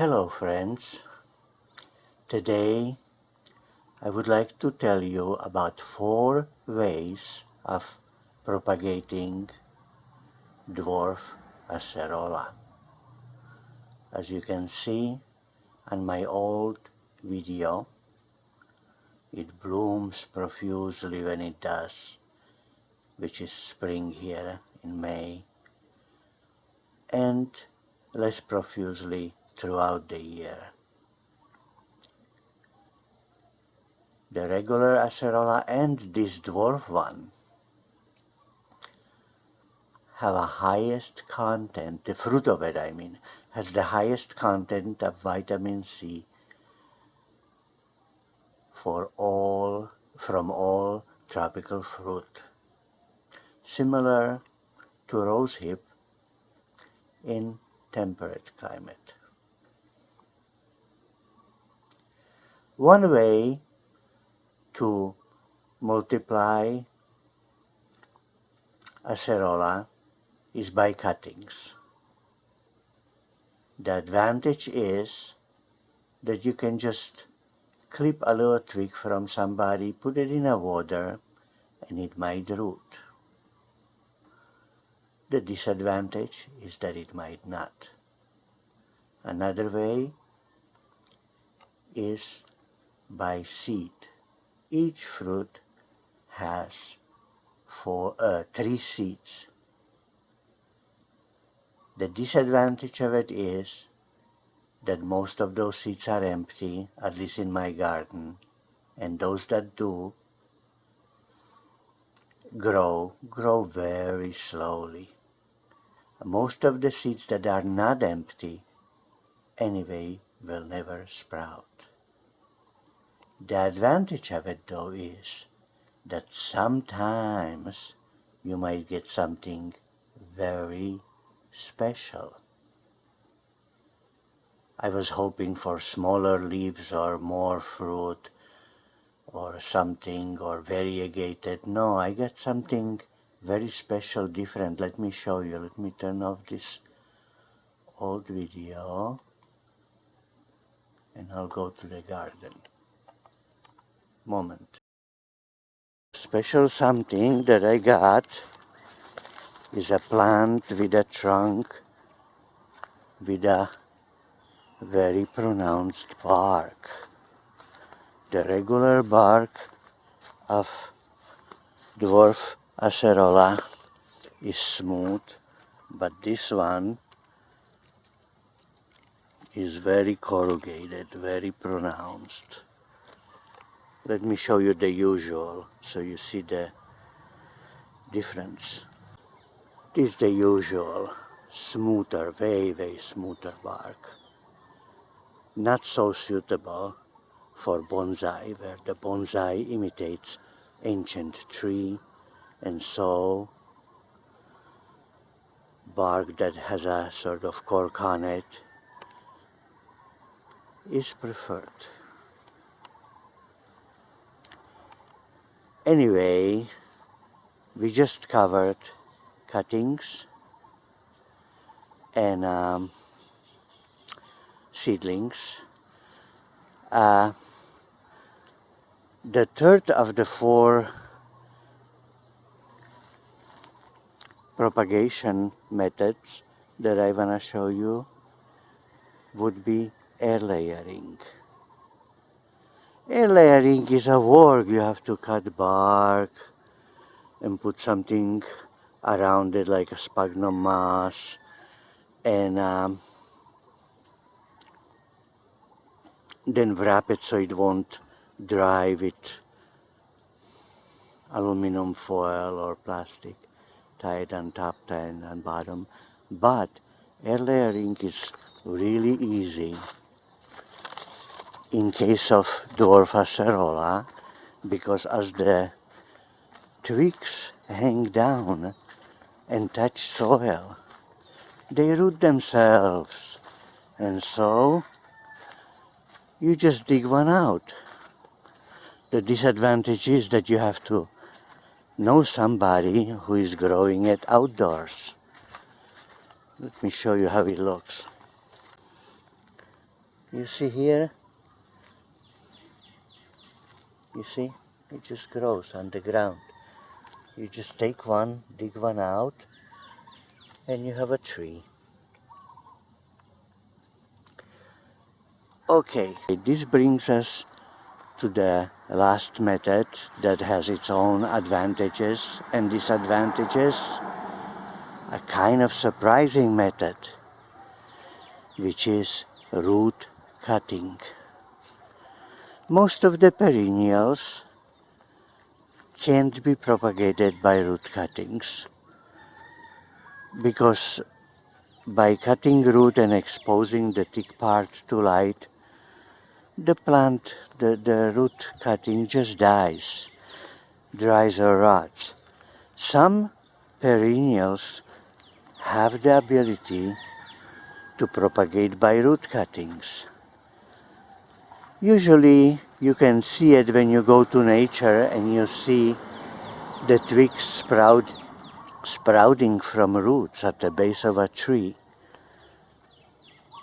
Hello friends, today I would like to tell you about 4 ways of propagating dwarf Acerola. As you can see on my old video, it blooms profusely when it does, which is spring here in May, and less profusely throughout the year. The regular Acerola and this dwarf one have a highest content, the fruit of it I mean, has the highest content of vitamin C from all tropical fruit, similar to rosehip in temperate climate. One way to multiply Acerola is by cuttings. The advantage is that you can just clip a little twig from somebody, put it in a water, and it might root. The disadvantage is that it might not. Another way is by seed. Each fruit has 3 seeds. The disadvantage of it is that most of those seeds are empty, at least in my garden, and those that do grow very slowly. Most of the seeds that are not empty anyway will never sprout. The advantage of it though is that sometimes you might get something very special. I was hoping for smaller leaves or more fruit or something, or variegated. No, I got something very special, different. Let me show you. Let me turn off this old video and I'll go to the garden. Moment. Special something that I got is a plant with a trunk with a very pronounced bark. The regular bark of dwarf Acerola is smooth, but this one is very corrugated, very pronounced. Let me show you the usual so you see the difference. This is the usual, smoother, very smoother bark. Not so suitable for bonsai, where the bonsai imitates ancient tree, and so bark that has a sort of cork on it is preferred. Anyway, we just covered cuttings and seedlings. The third of the 4 propagation methods that I want to show you would be air layering. Air layering is a work. You have to cut bark and put something around it like a sphagnum moss, and then wrap it so it won't dry with aluminum foil or plastic, tie it on top, tie it on bottom. But air layering is really easy in case of dwarf Acerola, because as the twigs hang down and touch soil, they root themselves, and so you just dig one out. The disadvantage is that you have to know somebody who is growing it outdoors. Let me show you how it looks. You see here? You see? It just grows on the ground. You just take one, dig one out, and you have a tree. Okay, this brings us to the last method that has its own advantages and disadvantages. A kind of surprising method, which is root cutting. Most of the perennials can't be propagated by root cuttings, because by cutting root and exposing the thick part to light, the plant, the root cutting just dies, dries or rots. Some perennials have the ability to propagate by root cuttings. Usually you can see it when you go to nature and you see the twigs sprouting from roots at the base of a tree.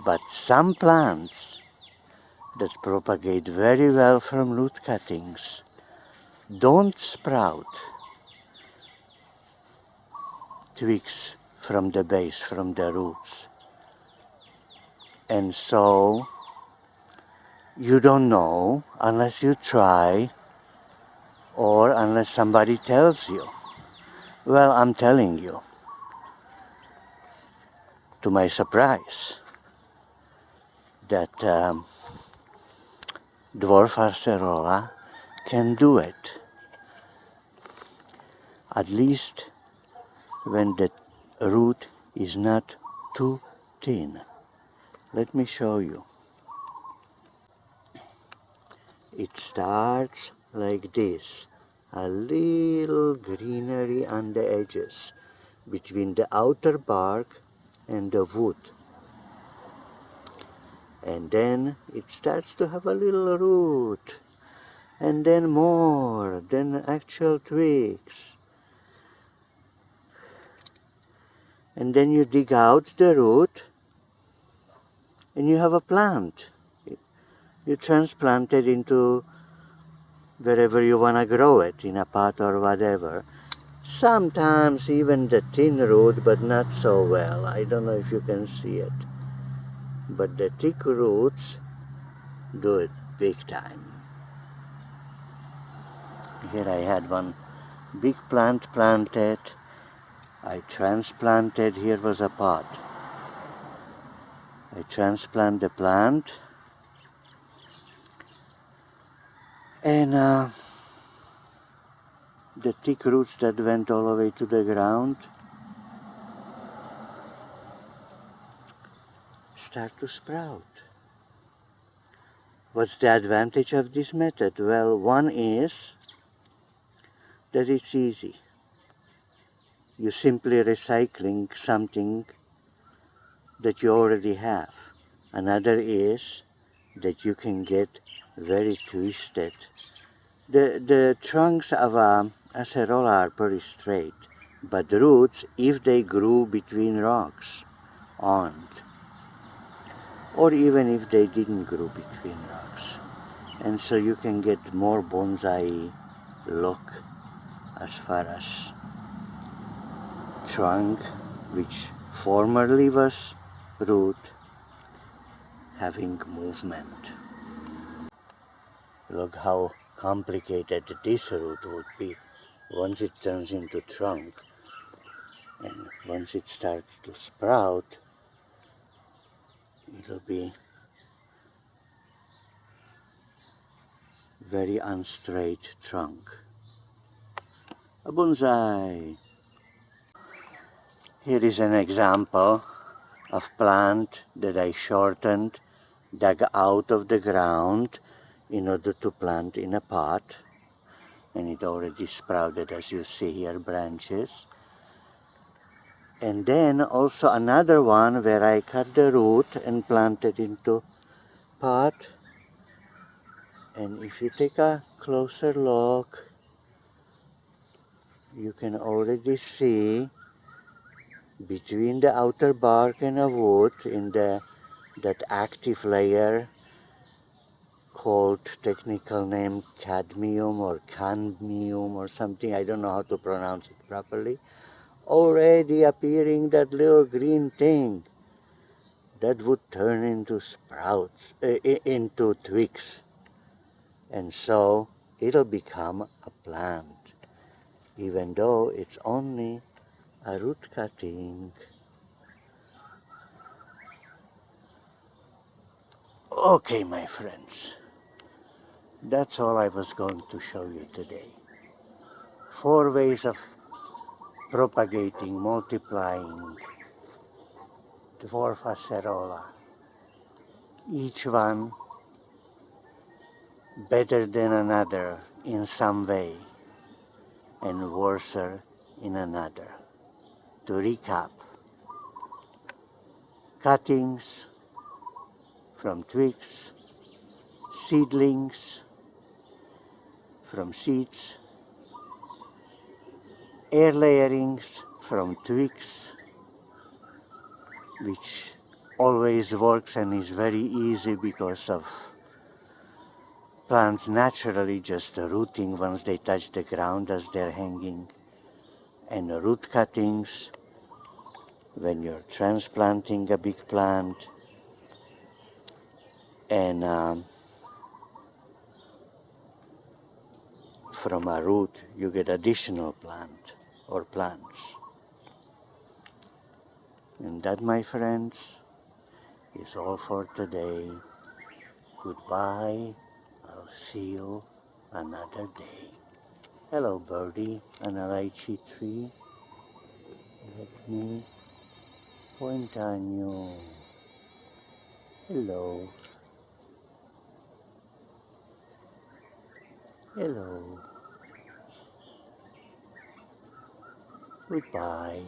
But some plants that propagate very well from root cuttings don't sprout twigs from the base, from the roots. And so you don't know unless you try or unless somebody tells you. Well, I'm telling you, to my surprise, that dwarf Acerola can do it, at least when the root is not too thin. Let me show you. It starts like this, a little greenery on the edges between the outer bark and the wood. And then it starts to have a little root, and then more, then actual twigs. And then you dig out the root, and you have a plant. You transplant it into wherever you want to grow it, in a pot or whatever. Sometimes even the thin root, but not so well. I don't know if you can see it. But the thick roots do it big time. Here I had one big plant planted. I transplanted, here was a pot. I transplant the plant, and the thick roots that went all the way to the ground start to sprout. What's the advantage of this method? Well, one is that it's easy. You're simply recycling something that you already have. Another is that you can get very twisted. The trunks of Acerola are pretty straight, but the roots, if they grew between rocks, aren't. Or even if they didn't grow between rocks. And so you can get more bonsai look as far as trunk, which formerly was root, having movement. Look how complicated this root would be once it turns into trunk, and once it starts to sprout, it'll be very unstraight trunk. A bonsai. Here is an example of plant that I shortened, dug out of the ground in order to plant in a pot. And it already sprouted, as you see here, branches. And then also another one where I cut the root and planted into pot. And if you take a closer look, you can already see between the outer bark and a wood in that active layer called technical name cadmium or cadmium or something, I don't know how to pronounce it properly, already appearing that little green thing that would turn into sprouts, into twigs, and so it'll become a plant, even though it's only a root cutting. Okay, my friends, that's all I was going to show you today. 4 ways of propagating, multiplying dwarf Acerola. Each one better than another in some way and worser in another. To recap, cuttings from twigs, seedlings from seeds, air layerings from twigs, which always works and is very easy because of plants naturally just rooting once they touch the ground as they're hanging, and root cuttings when you're transplanting a big plant, and from a root you get additional plant or plants. And that, my friends, is all for today. Goodbye. I'll see you another day. Hello, birdie, an lychee tree. Let me point on you. Hello. Hello. Goodbye.